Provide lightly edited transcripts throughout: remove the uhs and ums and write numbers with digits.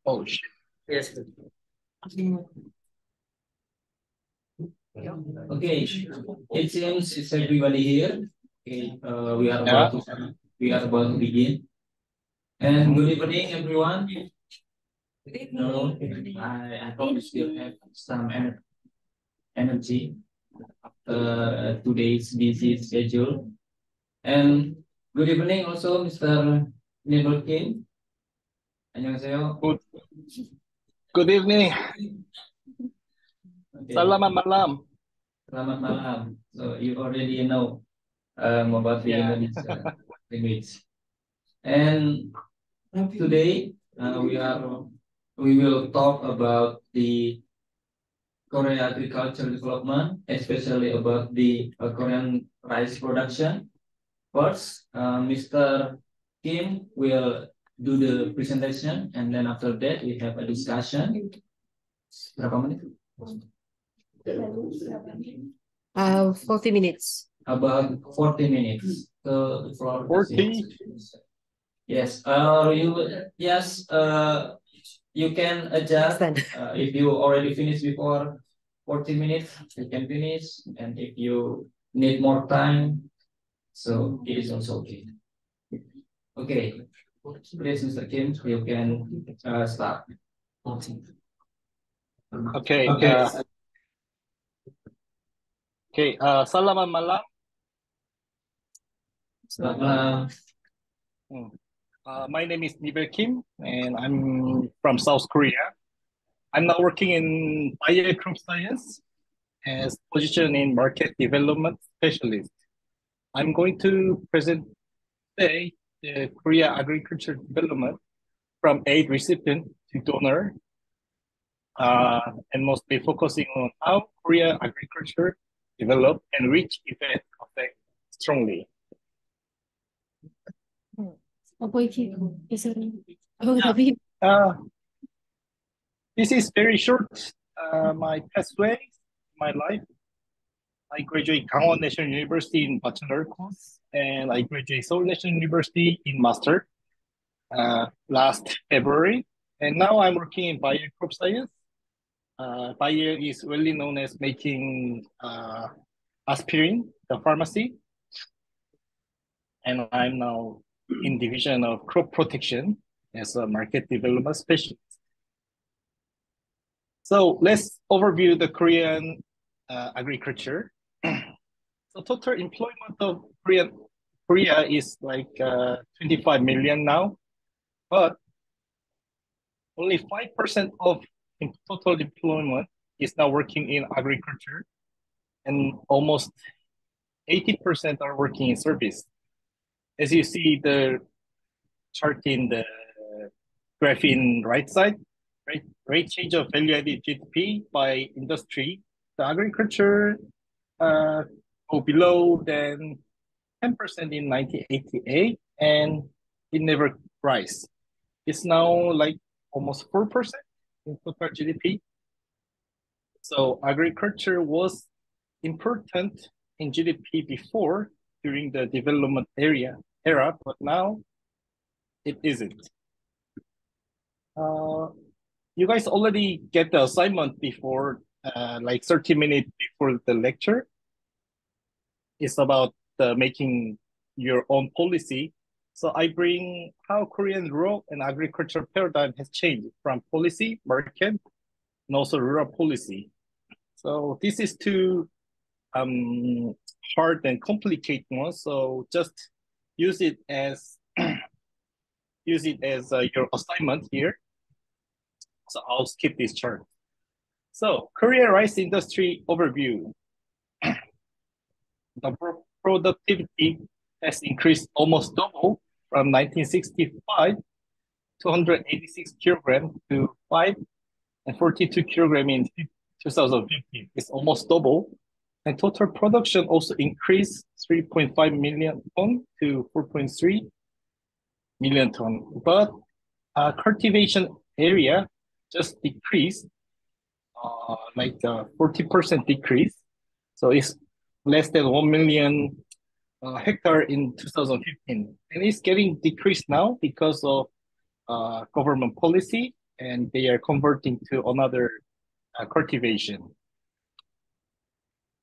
Oh shit. Yes. Okay, it seems it's everybody here. Okay, Yeah. we are about to begin. And good evening, everyone. No, I hope you still have some energy after today's busy schedule. And good evening also, Mr. Nivelle Kim. 안녕하세요. Good evening. Okay. Selamat malam. Selamat malam. So you already know about the Yeah. Indonesian language. And today we will talk about the Korea agriculture development, especially about the Korean rice production. First, Mr. Kim will do the presentation, and then after that we have a discussion. Berapa menit? 40 minutes. About 40 minutes. So the floor 40? Yes. You can adjust. If you already finished before 40 minutes, you can finish. And if you need more time, so it is also okay. Okay. Please, Mr. Kim, you can start. Okay. Selamat malam. Selamat. My name is Nivelle Kim, and I'm from South Korea. I'm now working in crop science as position in market development specialist. I'm going to present today the Korea agriculture development from aid recipient to donor, and mostly focusing on how Korea agriculture develop and reach effect affect strongly. This is very short. My pathway, my life. I graduate Gangwon National University in bachelor course, and I graduate Seoul National University in master last February. And now I'm working in Bayer Crop Science. Bayer is well known as making aspirin, the pharmacy. And I'm now in division of crop protection as a market development specialist. So let's overview the Korean agriculture. So total employment of Korea is like 25 million now, but only 5% of total employment is now working in agriculture, and almost 80% are working in service. As you see the chart in the graph in right side, rate change of value-added GDP by industry, the agriculture go below than 10% in 1988, and it never rise. It's now like almost 4% in total GDP. So agriculture was important in GDP before during the development era, but now it isn't. You guys already get the assignment before, like 30 minutes before the lecture. It's about making your own policy. So I bring how Korean rural and agriculture paradigm has changed from policy, market, and also rural policy. So this is too hard and complicated one. So just use it as your assignment here. So I'll skip this chart. So Korea rice industry overview. The productivity has increased almost double from 1965 to 186 kilogram to 542 kilogram in 2015. It's almost double. And total production also increased 3.5 million ton to 4.3 million ton. But cultivation area just decreased, like 40% decrease. So it's less than 1 million hectare in 2015. And it's getting decreased now because of government policy and they are converting to another cultivation.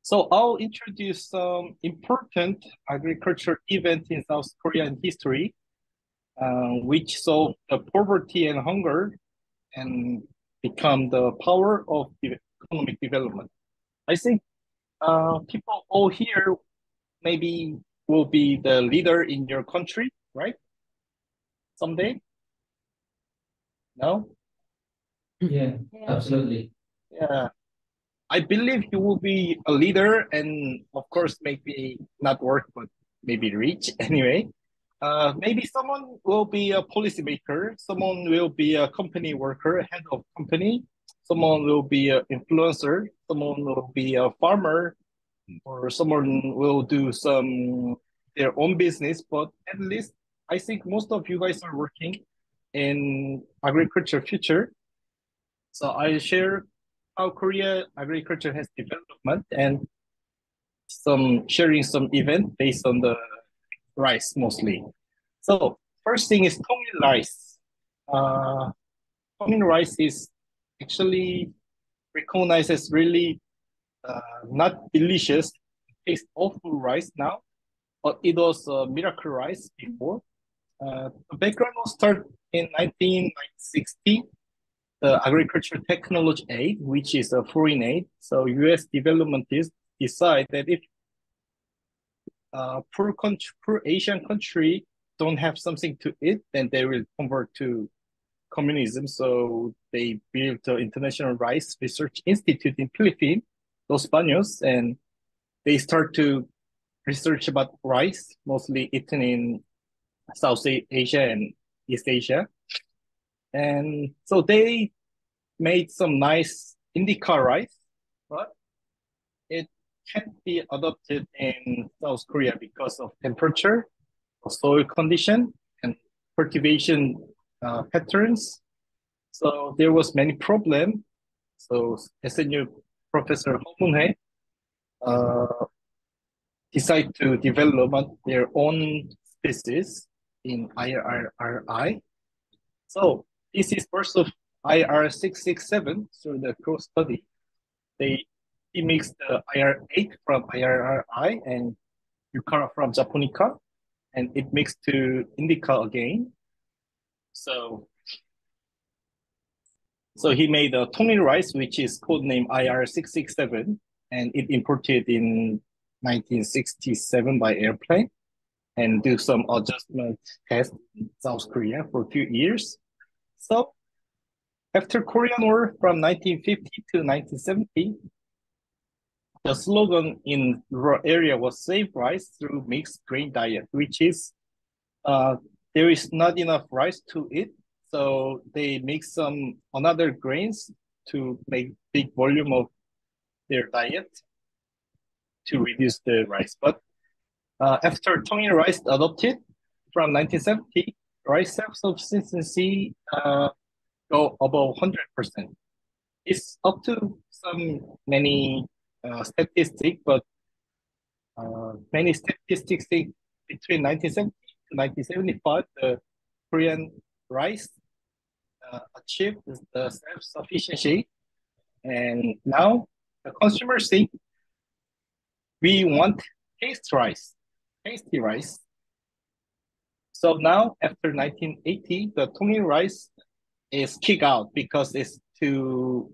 So I'll introduce some important agriculture events in South Korean history, which solved the poverty and hunger and become the power of economic development. I think people all here maybe will be the leader in your country, right? Someday? No? Yeah, absolutely. Yeah. I believe you will be a leader and of course maybe not work, but maybe rich anyway. Maybe someone will be a policymaker, someone will be a company worker, head of company, someone will be an influencer, someone will be a farmer, or someone will do some their own business. But at least I think most of you guys are working in agriculture future. So I share how Korea agriculture has development and some sharing some event based on the rice mostly. So first thing is Tongil rice. Tongil rice is actually recognized as really not delicious, tastes awful rice now, but it was a miracle rice before. The background was started in 1960, the Agriculture Technology Aid, which is a foreign aid. So U.S. development is decide that if poor Asian country don't have something to eat, then they will convert to communism. So they built the International Rice Research Institute in Philippines, Los Baños, and they start to research about rice, mostly eaten in South Asia and East Asia. And so they made some nice indica rice, but it can't be adopted in South Korea because of temperature, soil condition, and cultivation patterns. So there was many problem. So SNU Professor Ho Moon-hye decide to develop their own species in IRRI. So this is birth of IR667 through the cross study. He mixed the IR8 from IRRI and Yucara from Japonica, and it mixed to Indica again. So he made a Tongil rice, which is codenamed IR667, and it imported in 1967 by airplane and do some adjustment test in South Korea for a few years. So after Korean War from 1950 to 1970, the slogan in rural area was save rice through mixed grain diet, which is there is not enough rice to eat, so they mix some another grains to make big volume of their diet to reduce the rice. But after Tongil rice adopted from 1970, rice self-sufficiency go above 100%. It's up to some many statistics, but many statistics say between 1970 to 1975, the Korean rice achieved the self-sufficiency, and now the consumers think we want tasty rice. So now, after 1980, the Tongil rice is kicked out because it's too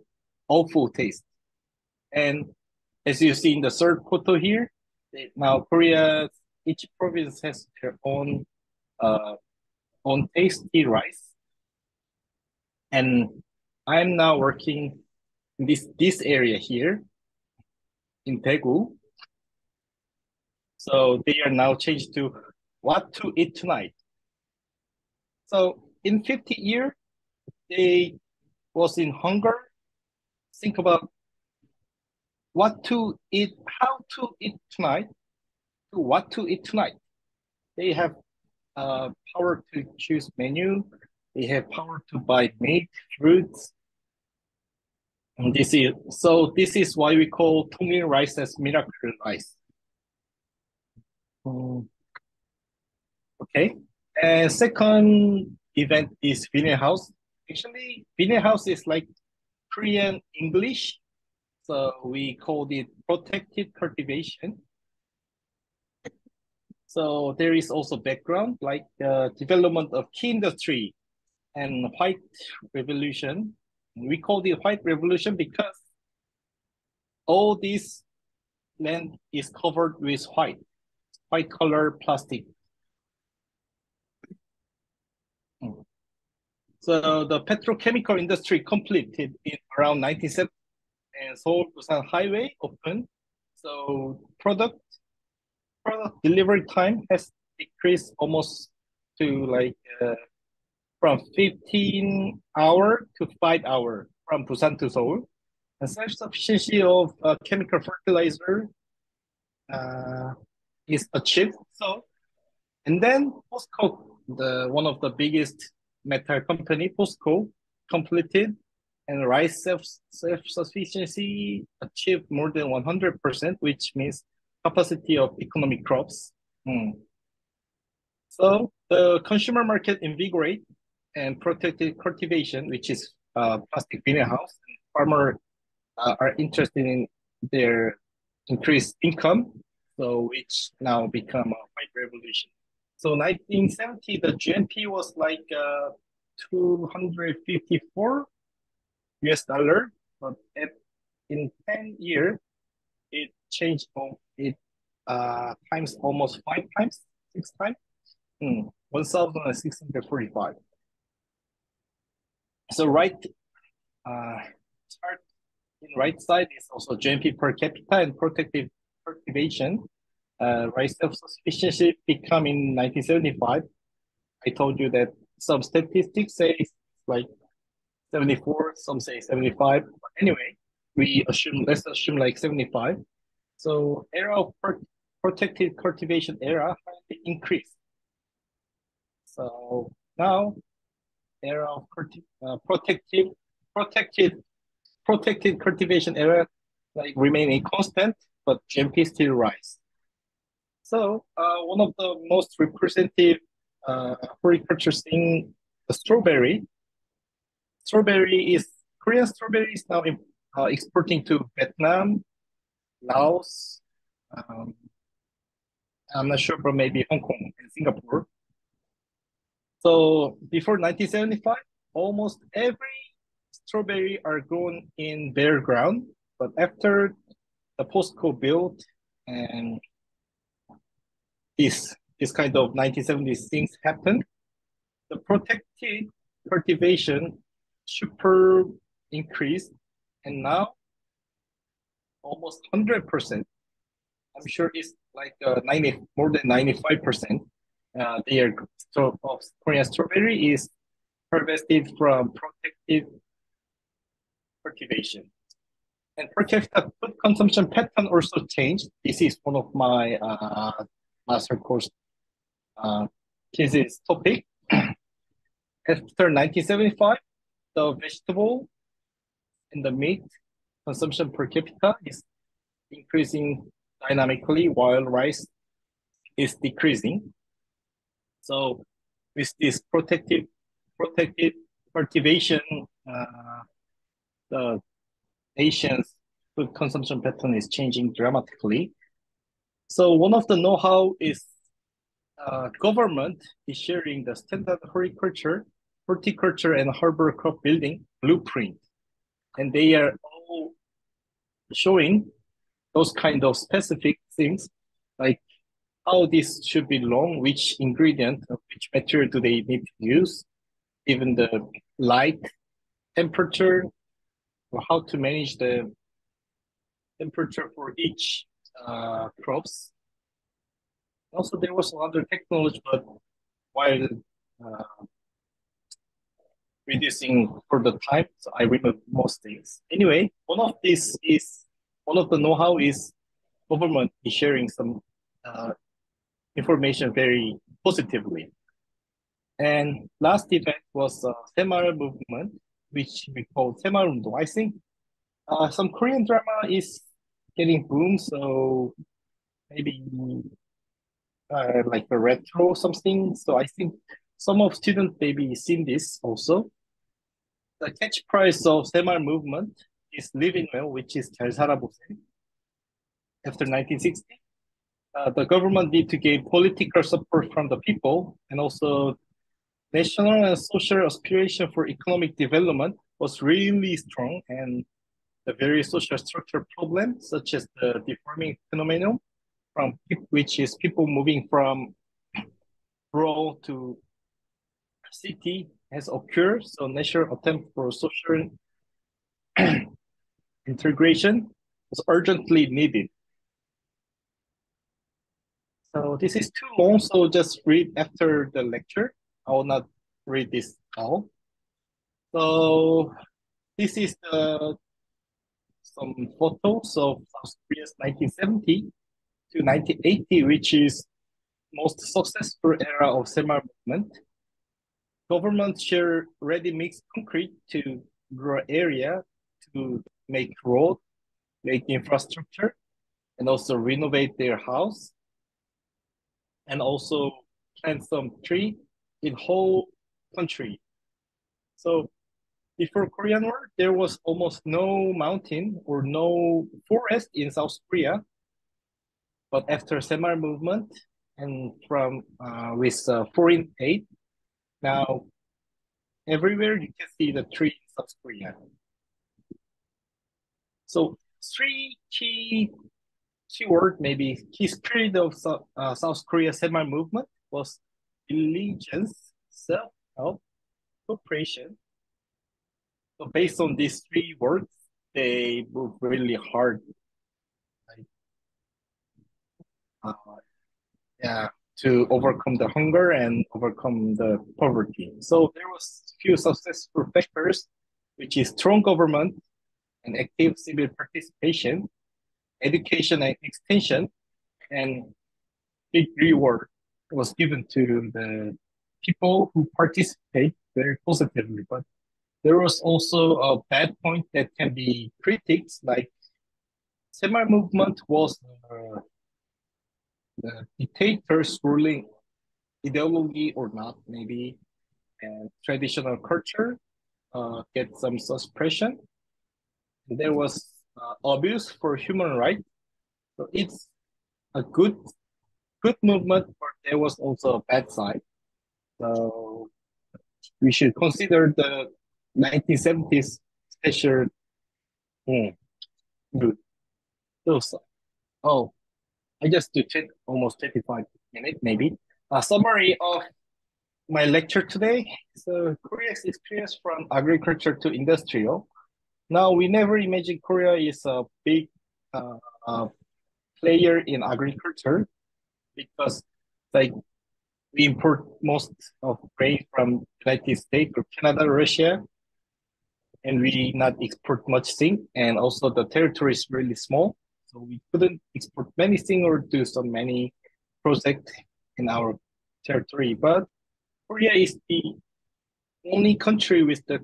awful taste. And as you see in the third photo here, now Korea, each province has their own tasty rice. And I'm now working in this area here in Daegu. So they are now changed to what to eat tonight. So in 50 years, they was in hunger. Think about what to eat, how to eat tonight, to what to eat tonight. They have power to choose menu. They have power to buy meat, fruits. And this is why we call Tongil rice as miracle rice. Okay. And second event is Vinyl House. Actually, Bine house is like Korean English, so we called it protected cultivation. So there is also background like the development of key industry and white revolution. We call it white revolution because all this land is covered with white color plastic. So the petrochemical industry completed in around 1970 and Seoul Busan Highway opened. So product delivery time has decreased almost to like from 15 hour to 5 hour from Busan to Seoul. And self-sufficiency of chemical fertilizer is achieved. So, and then POSCO, one of the biggest metal company, POSCO, completed and rice self-sufficiency achieved more than 100%, which means capacity of economic crops. So the consumer market invigorate and protected cultivation, which is plastic greenhouse. And farmers are interested in their increased income, so which now become a white revolution. So 1970, the GNP was like 254 US dollar, but in 10 years, it changed it times almost 5 times, 6 times, 1,645. So chart in right side is also GNP per capita and protective cultivation. Rice self-sufficiency become in 1975. I told you that some statistics say it's like 74, some say 75. But anyway, let's assume like 75. So era of protected cultivation era increased. So now era of protected cultivation era like remaining constant, but GMP still rise. So one of the most representative horticulture thing, the strawberry. Korean strawberry is now exporting to Vietnam, Laos, um, I'm not sure, but maybe Hong Kong and Singapore. So before 1975, almost every strawberry are grown in bare ground. But after the POSCO built and this kind of 1970s things happened, the protected cultivation super increased, and now almost 100%. I'm sure it's like more than 95%. Their of Korean strawberry is harvested from protected cultivation. And per capita food consumption pattern also changed. This is one of my master course thesis topic. After 1975, the vegetable and the meat consumption per capita is increasing dynamically while rice is decreasing. So with this protected cultivation, the nation's food consumption pattern is changing dramatically. So one of the know-how is government is sharing the standard horticulture and harbor crop building blueprint. And they are all showing those kind of specific things, like how this should be long, which ingredient, which material do they need to use, even the light, temperature, or how to manage the temperature for each crops. Also, there was other technology, but while reducing for the time, so I removed most things. Anyway, one of the know-how is government is sharing some information very positively. And last event was Semail movement, which we call Semail 운동. I think some Korean drama is getting boom, so maybe like a retro something. So I think some of students maybe seen this also. The catchphrase of Semar movement is living well, which is 잘 살아보세요. After 1960, the government need to gain political support from the people, and also national and social aspiration for economic development was really strong, and the various social structure problems, such as the deforming phenomenon, which is people moving from rural to city, has occurred. So national attempt for social integration was urgently needed. So this is too long, so just read after the lecture. I will not read this all. So this is some photos of South Korea's 1970 to 1980, which is most successful era of Semar movement. Government share ready-mix concrete to rural area to make road, make infrastructure, and also renovate their house, and also plant some tree in whole country. So before Korean War, there was almost no mountain or no forest in South Korea. But after Semar movement and from with foreign aid, now everywhere you can see the tree in South Korea. So three keyword, maybe key spirit of South Korea Semar movement was diligence, self-help, cooperation. So based on these three words, they move really hard. Yeah, to overcome the hunger and overcome the poverty. So there was few successful factors, which is strong government and active civil participation, education and extension, and big reward was given to the people who participate very positively. But there was also a bad point that can be critics, like Semar movement was the dictators ruling ideology or not, maybe, and traditional culture get some suppression. There was abuse for human rights. So it's a good movement, but there was also a bad side. So we should consider the 1970s special good. So, oh, I just do almost 25 minutes, maybe. A summary of my lecture today. So Korea's experience from agriculture to industrial. Now, we never imagined Korea is a big player in agriculture because like we import most of grain from United States or Canada, Russia, and we not export much thing. And also the territory is really small, so we couldn't export many things or do so many projects in our territory. But Korea is the only country with the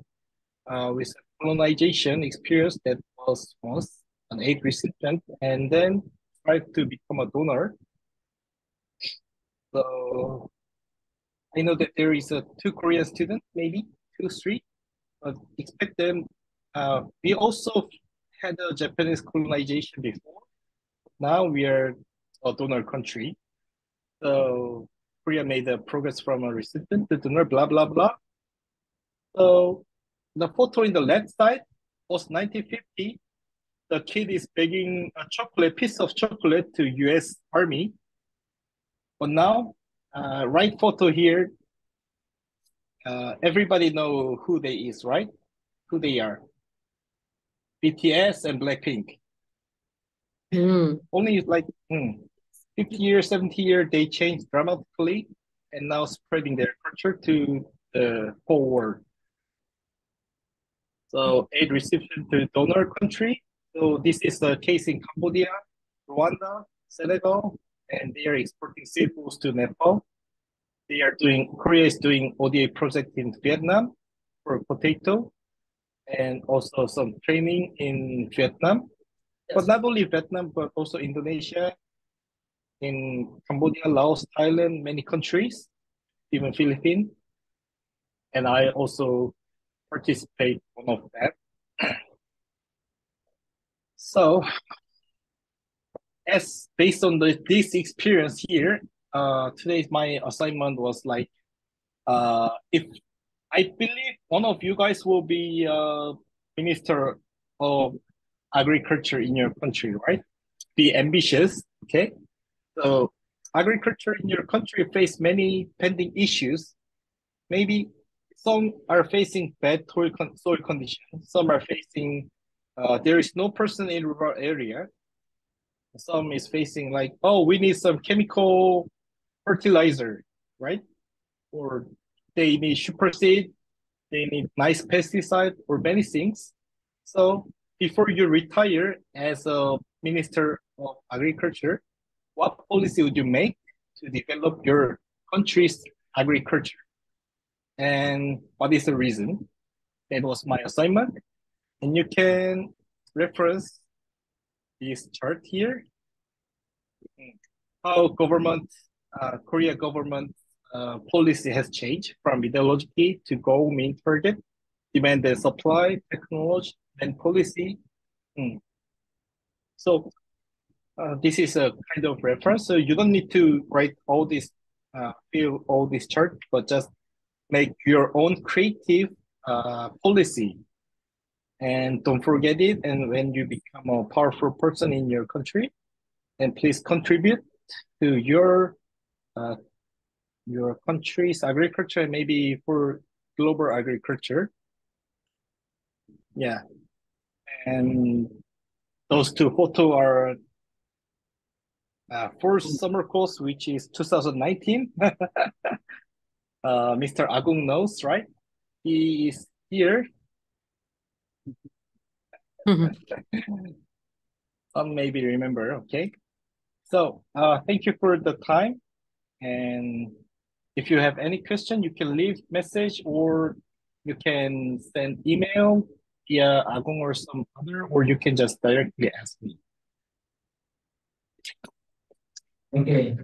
with colonization experience that was once an aid recipient and then tried to become a donor. So I know that there is a two Korean students, maybe two, three, but expect them. We also had a Japanese colonization before. Now we are a donor country. So Korea made a progress from a recipient to donor, blah, blah, blah. So the photo in the left side was 1950. The kid is begging a piece of chocolate to US Army. But now, right photo here, everybody know who they is, right? Who they are. BTS and Blackpink. Only like 50 years, 70 years, they changed dramatically and now spreading their culture to the whole world. So aid recipient to donor country. So this is the case in Cambodia, Rwanda, Senegal, and they are exporting seafoods to Nepal. Korea is doing ODA project in Vietnam for potato and also some training in Vietnam. Yes. But not only Vietnam, but also Indonesia, in Cambodia, Laos, Thailand, many countries, even Philippines. And I also participate one of that. So, as based on this experience here, today's my assignment was like, if I believe one of you guys will be minister of agriculture in your country, right? Be ambitious, okay? So agriculture in your country face many pending issues. Maybe some are facing bad soil conditions. Some are facing there is no person in rural area. Some is facing like, oh, we need some chemical fertilizer, right? Or they need super seed, they need nice pesticide or many things. So before you retire as a minister of agriculture, what policy would you make to develop your country's agriculture? And what is the reason? That was my assignment. And you can reference this chart here. How Korea government policy has changed from ideology to goal main target, demand and supply, technology, and policy. So this is a kind of reference. So you don't need to write all this, fill all this chart, but just make your own creative policy. And don't forget it. And when you become a powerful person in your country, and please contribute to your country's agriculture, and maybe for global agriculture. Yeah. And those two photos are first summer course, which is 2019. Mr. Agung knows, right? He is here. Some maybe remember, okay? So thank you for the time. And if you have any question, you can leave message or you can send email via Agung or some other, or you can just directly ask me. Okay.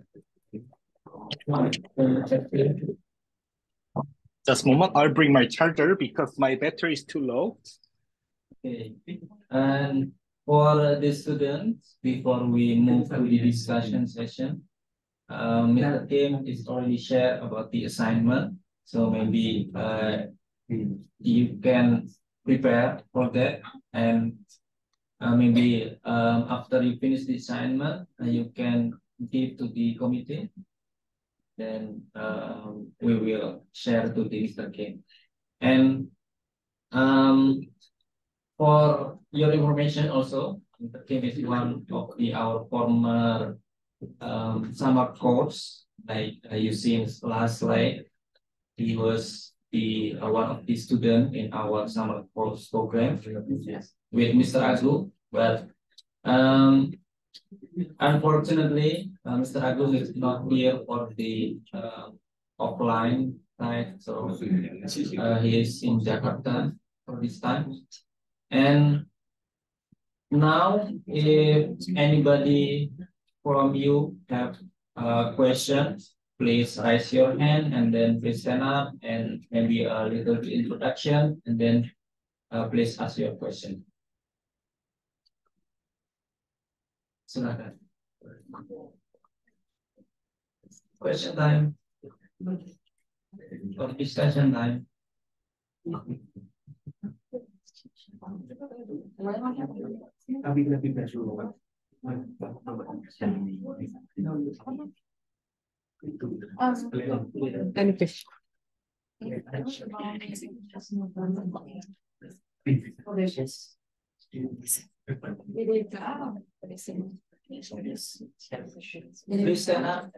Just a moment, I'll bring my charger because my battery is too low. Okay. And for the students, before we move to the discussion session, Mr. Kim is already shared about the assignment. So maybe you can prepare for that. And maybe after you finish the assignment, you can give to the committee. Then we will share to the Mr. Kim. And for your information also, Mr. Kim is one of our former summer course. Like you see in last slide, he was the one of the student in our summer course program with Mr. Agu. But unfortunately, Mr. Agus is not here for the offline side, so he is in Jakarta for this time. And now, if anybody from you have questions, please raise your hand and then please stand up and maybe a little introduction and then please ask your question. Silakan. Question time. Or discussion time. Please stand up.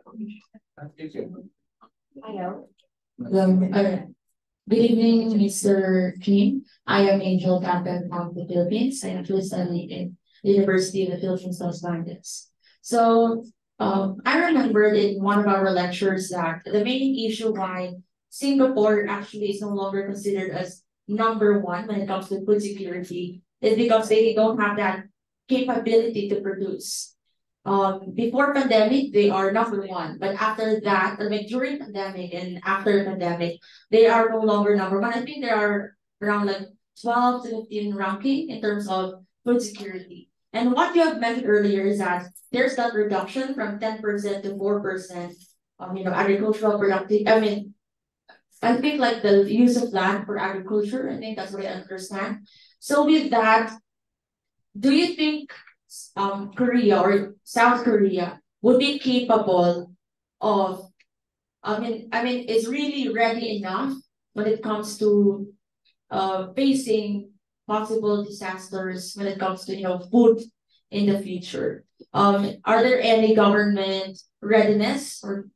Good evening, Mr. Kim. I am Angel Captain from the Philippines. I actually studied in the University of the Philippines, Los Baños. So I remembered in one of our lectures that the main issue why Singapore actually is no longer considered as number one when it comes to food security is because they don't have that capability to produce. Before pandemic, they are number one, but after that, like during pandemic and after the pandemic, they are no longer number one. I think there are around like 12 to 15 ranking in terms of food security. And what you have mentioned earlier is that there's that reduction from 10% to 4%, agricultural productive. I think like the use of land for agriculture, I think that's what I understand. So with that, do you think Korea or South Korea would be capable of is really ready enough when it comes to facing possible disasters when it comes to food in the future? Are there any government readiness or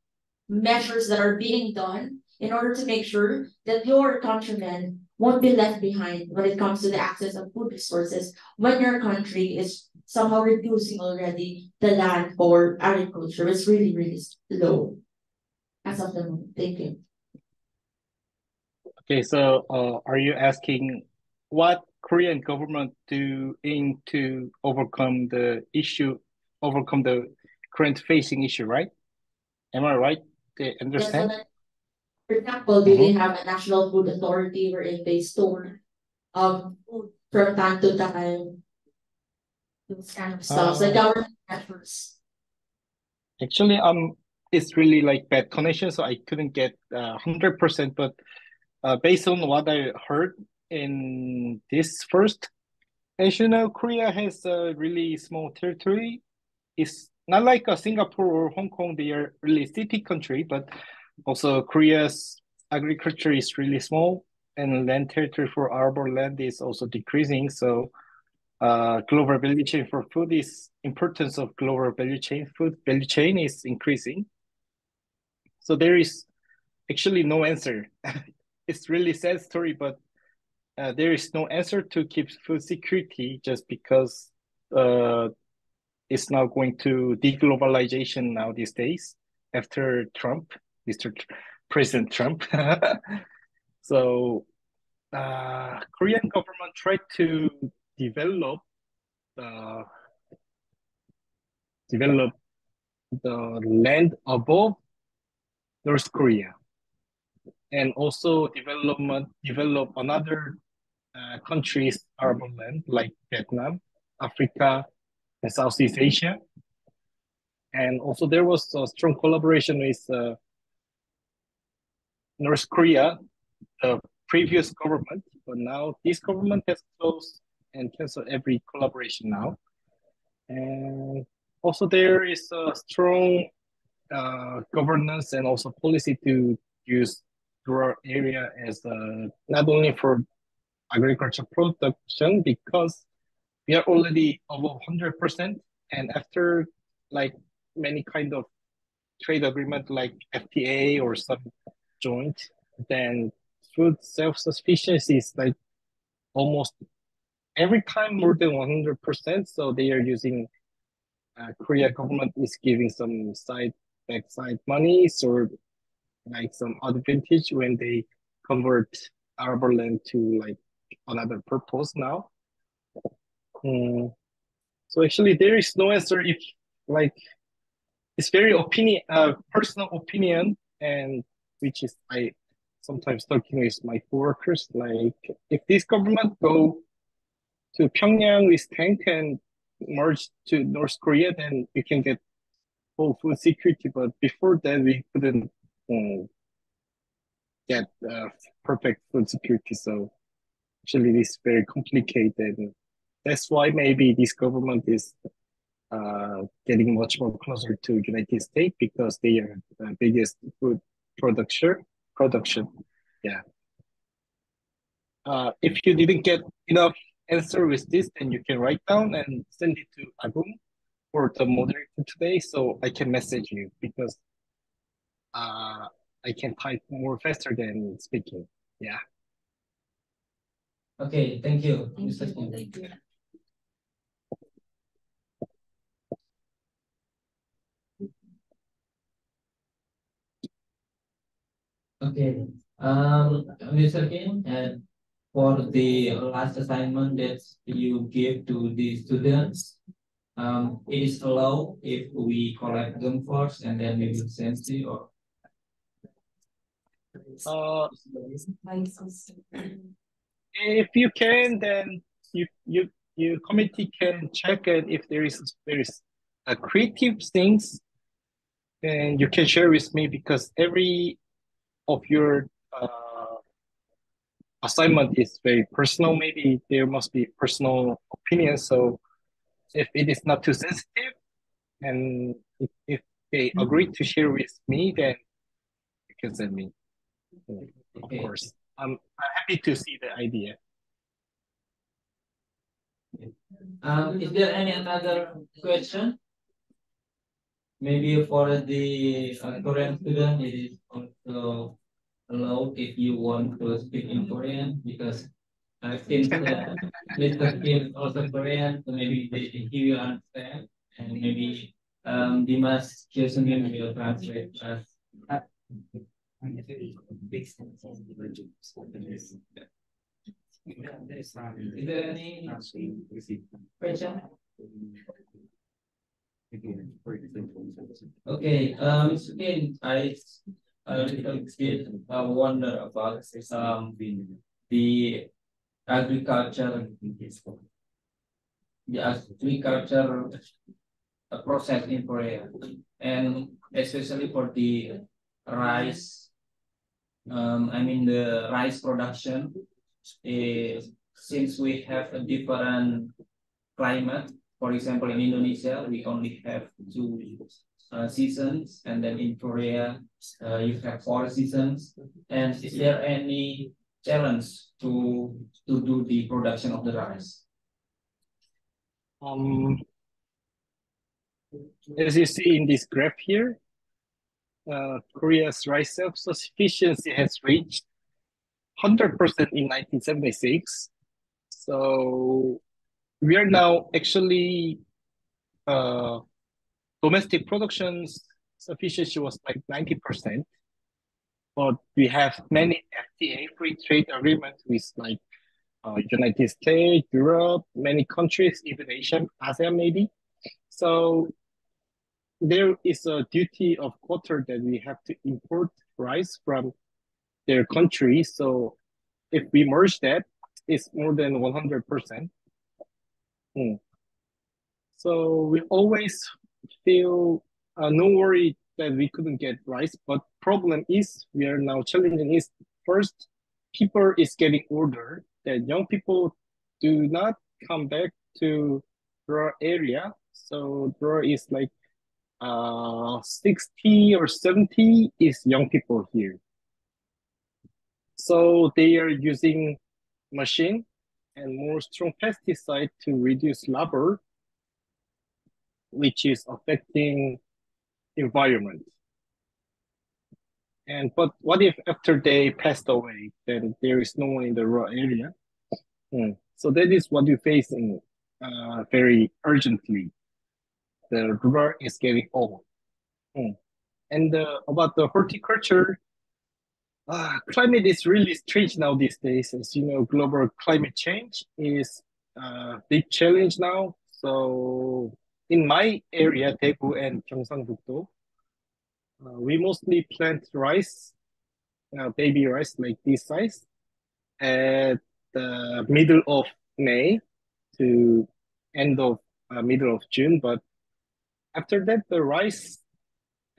measures that are being done in order to make sure that your countrymen won't be left behind when it comes to the access of food resources when your country is somehow reducing already the land for agriculture? It's really, really low as of the moment. Thank you. Okay, so are you asking what Korean government do aim to overcome the current facing issue, right? Am I right to Yes, so understand? that, for example, do they have a national food authority wherein they store food from time to time? Those kind of stuff, like government measures. Actually, it's really like bad connection, so I couldn't get 100%. But based on what I heard in this first, as you know, Korea has a really small territory. It's not like Singapore or Hong Kong; they are really city country, but also Korea's agriculture is really small, and land territory for arable land is also decreasing. So global value chain for food is importance of global value chain, food value chain is increasing. So there is actually no answer. It's really sad story, but there is no answer to keep food security just because it's now going to deglobalization now these days after Trump, President Trump. So Korean government tried to develop uh, develop the land above North Korea and also develop another countries arable land like Vietnam, Africa, and Southeast Asia. And also there was a strong collaboration with North Korea, the previous government, but now this government has closed and canceled every collaboration now. And also there is a strong governance and also policy to use rural area as not only for agriculture production because we are already above 100%, and after like many kind of trade agreement like FTA or some joint, then food self-sufficiency is like almost every time more than 100%. So they are using Korea government is giving some backside monies or like some advantage when they convert arable land to like another purpose now. So actually there is no answer if like it's very personal opinion, and which is I sometimes talking with my coworkers like if this government go to Pyongyang with tank and merge to North Korea, then we can get full food security. But before that, we couldn't get perfect food security. So actually, this is very complicated. That's why maybe this government is getting much more closer to United States because they are the biggest food production. Yeah. If you didn't get enough answer with this, then you can write down and send it to Agum or the moderator today, so I can message you because I can type more faster than speaking. Yeah. Okay, thank you, Mr. Thank you. Kim. Thank you. Okay, Mr. Kim, and for the last assignment that you give to the students, it is allowed if we collect them first and then we will send to you, or Uh, If you can, then you committee can check it if there is a creative things, then you can share with me because every of your assignment is very personal. Maybe there must be personal opinion. So if it is not too sensitive, and if they agree to share with me, then you can send me. Of Okay. course, I'm happy to see the idea. Is there any another question? Maybe for the Korean student, it is also allowed if you want to speak in Korean because since Mr. Kim is also Korean, so maybe he will understand and maybe Dimas Kyosunin will translate us. Is there any question? Okay, again, I a little bit wonder about the agriculture, the agriculture process in Korea, and especially for the rice. I mean the rice production. Since we have a different climate, for example, in Indonesia, we only have two seasons, and then in Korea, you have 4 seasons. And is there any challenge to do the production of the rice? As you see in this graph here, Korea's rice self-sufficiency has reached 100% in 1976. So we are now actually domestic production sufficiency was like 90%, but we have many FTA free trade agreements with like United States, Europe, many countries, even Asia, ASEAN maybe. So there is a duty of quota that we have to import rice from their country. So if we merge that, it's more than 100%. So we always feel no worry that we couldn't get rice, but problem is we are now challenging is first people is getting older that young people do not come back to rural area. So rural is like 60 or 70 is young people here. So they are using machine and more strong pesticide to reduce labor, which is affecting environment. And but what if after they passed away, then there is no one in the rural area? So that is what we're facing very urgently. The rural is getting old. And about the horticulture, climate is really strange now these days. As you know, global climate change is a big challenge now. So in my area, Daegu and Gyeongsangbuk-do, we mostly plant rice, baby rice like this size, at the middle of May to end of middle of June. But after that, the rice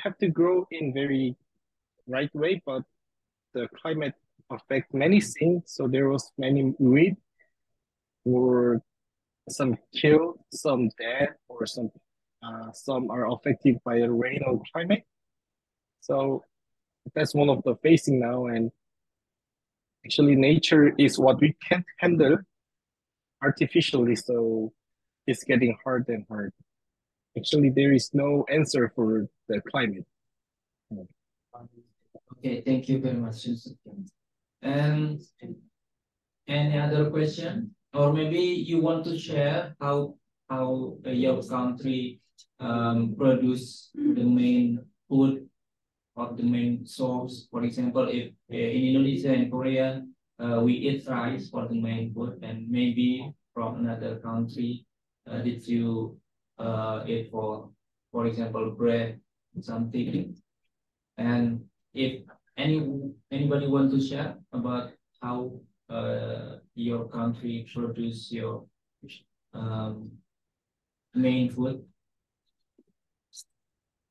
have to grow in very right way, but the climate affect many things. So there was many weed or some killed, some dead, or some are affected by the rain or climate. So that's one of the facing now. And actually, nature is what we can't handle artificially. So it's getting hard and hard. Actually, there is no answer for the climate. Okay, thank you very much, Yusuf. And any other question? Or maybe you want to share how your country produce the main food or the main source. For example, if in Indonesia and Korea we eat rice for the main food, and maybe from another country did you eat for example bread something. And if anybody want to share about how your country produce your main food?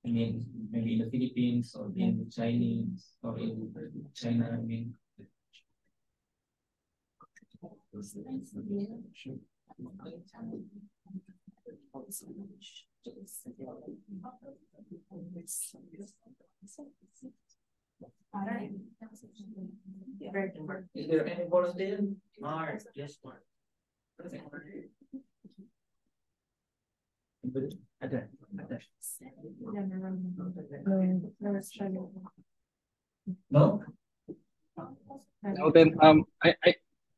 I mean, maybe in the Philippines or in Chinese or in China. I mean, is there any volunteer? Mark, yes, Mark. Ada. No? Now then,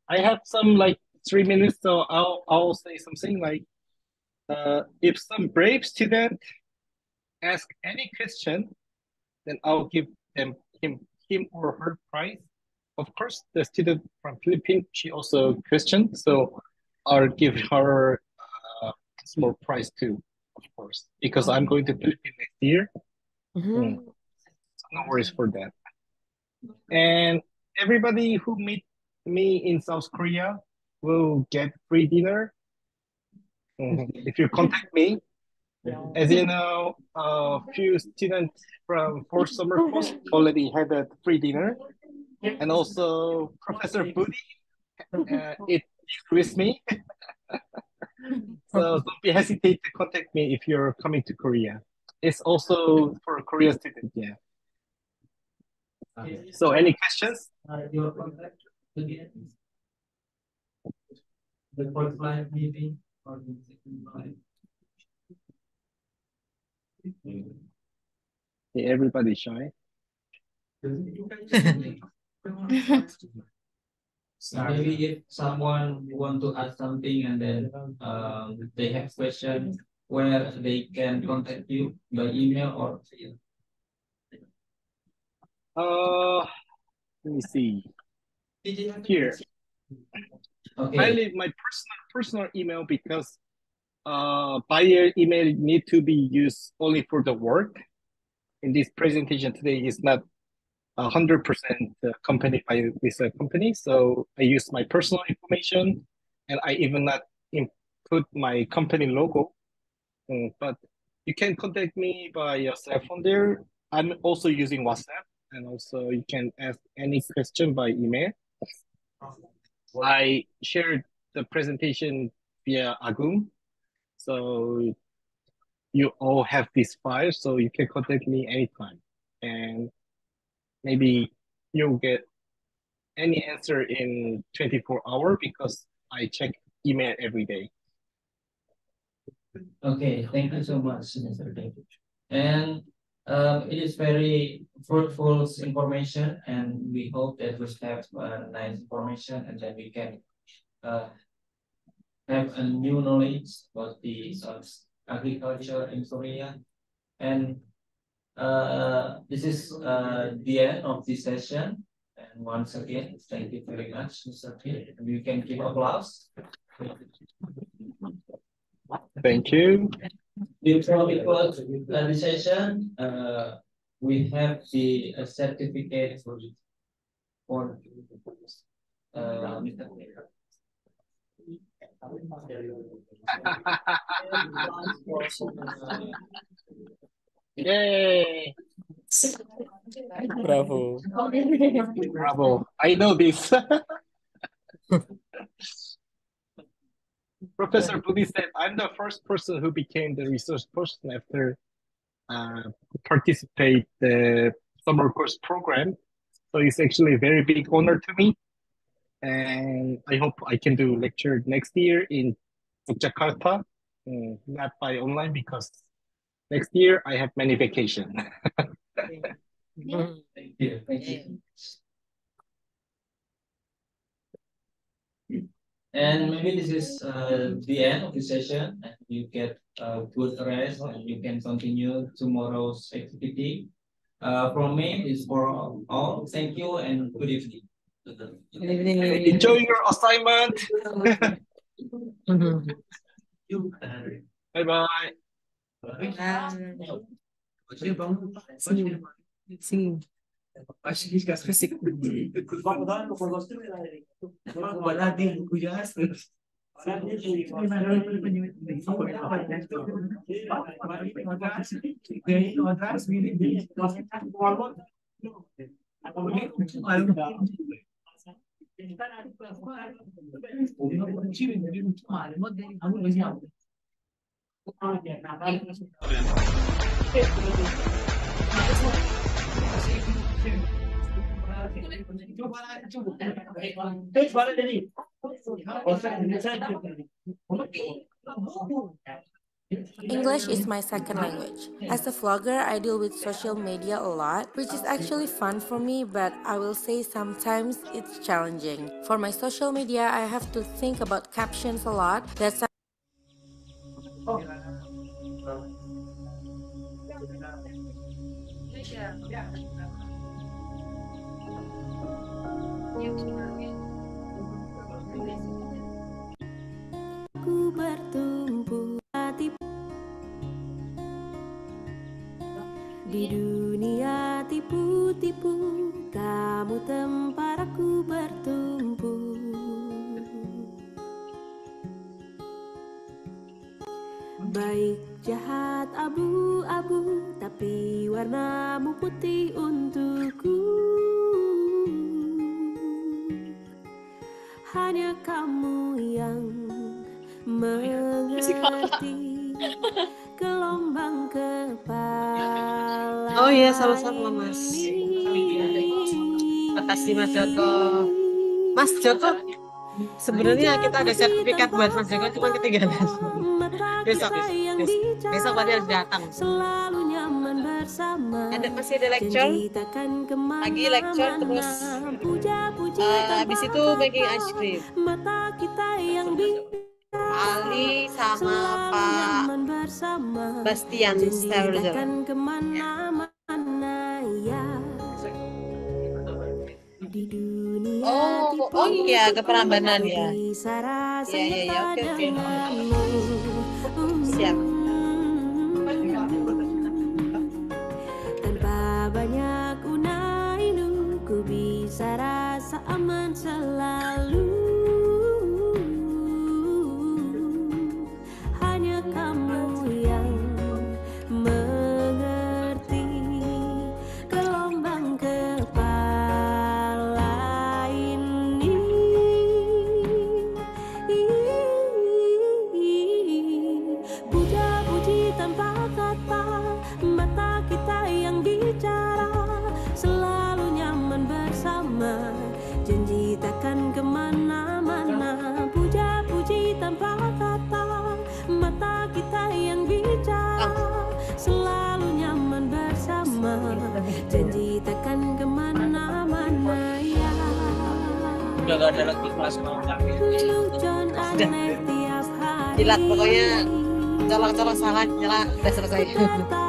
I have some like 3 minutes, so I'll say something like, if some brave student ask any question, then I'll give them him or her prize. Of course, the student from Philippines, she also Christian, so I'll give her small prize too, of course, because I'm going to Philippines next year. So no worries for that. And everybody who meet me in South Korea will get free dinner. If you contact me, as you know, a few students from fourth summer course already had a free dinner, and also Professor Budi it with me. So don't be hesitate to contact me if you're coming to Korea. It's also for a Korean student, yeah. So any questions? Your contact again? The first line maybe or the second line? Yeah, everybody's shy. Maybe if someone want to ask something and then they have question where they can contact you by email or Let me see here. I okay. leave my personal email because buyer email need to be used only for the work. In this presentation today is not 100% accompanied by this company, so I use my personal information, and I even not input my company logo. But you can contact me by your cell phone there. I'm also using WhatsApp, and also you can ask any question by email. I shared the presentation via Agum, so you all have this file, so you can contact me anytime, and maybe you'll get any answer in 24 hours because I check email every day. Okay, thank you so much, Mr. David. And it is very fruitful information, and we hope that we have nice information, and then we can have a new knowledge about the agriculture in Korea. And this is the end of this session. And once again, thank you very much, Mr. Kim. We can give applause. Thank you. Before we close the session, we have the certificate for Mr. Yay! Bravo. Bravo. I know this. Professor Budi said, I'm the first person who became the research person after participate the summer course program. So it's actually a very big honor to me. And I hope I can do lecture next year in Jakarta, not by online because next year I have many vacation. Thank you. Thank you. And maybe this is the end of the session, and you get good rest, and you can continue tomorrow's activity. From me, is for all. Thank you and good evening. Good evening. Enjoy your assignment. Bye bye. See you. Fisik. English is my second language. As a vlogger, I deal with social media a lot, which is actually fun for me, but I will say sometimes it's challenging. For my social media, I have to think about captions a lot. That's Ku bertumpu hati di dunia tipu-tipu, kamu tempat aku bertumpu. Baik jahat abu-abu, tapi warnamu putih untukku. Hanya kamu yang mengerti gelombang kepala. Oh iya, sama-sama Mas. Makasih Mas Joko. Mas Joko, sebenarnya kita ada sertifikat buat Mas Joko, cuma ketinggalan. Besok berarti harus datang. Masih ada lecture, lagi lecture terus. Habis itu making ice cream. Ali sama Pak Bastian Sterzer. Oh iya, ke Prambanan ya. Iya, oke. Siap. Tanpa banyak unai-nu, ku bisa rasa aman selalu. Hanya kamu yang mengerti gelombang kepala ini. Puja-puji tanpa kata, mata kita yang bicara, selalu nyaman bersama, janji takkan kemana-mana. Puja-puji tanpa kata, mata kita yang bicara, selalu nyaman bersama, janji takkan kemana-mana. Ya, Udah gak ada lagi kelas mau lucuan aneh tiap hari. Jilat pokoknya, colok-colok salah nyala udah selesai.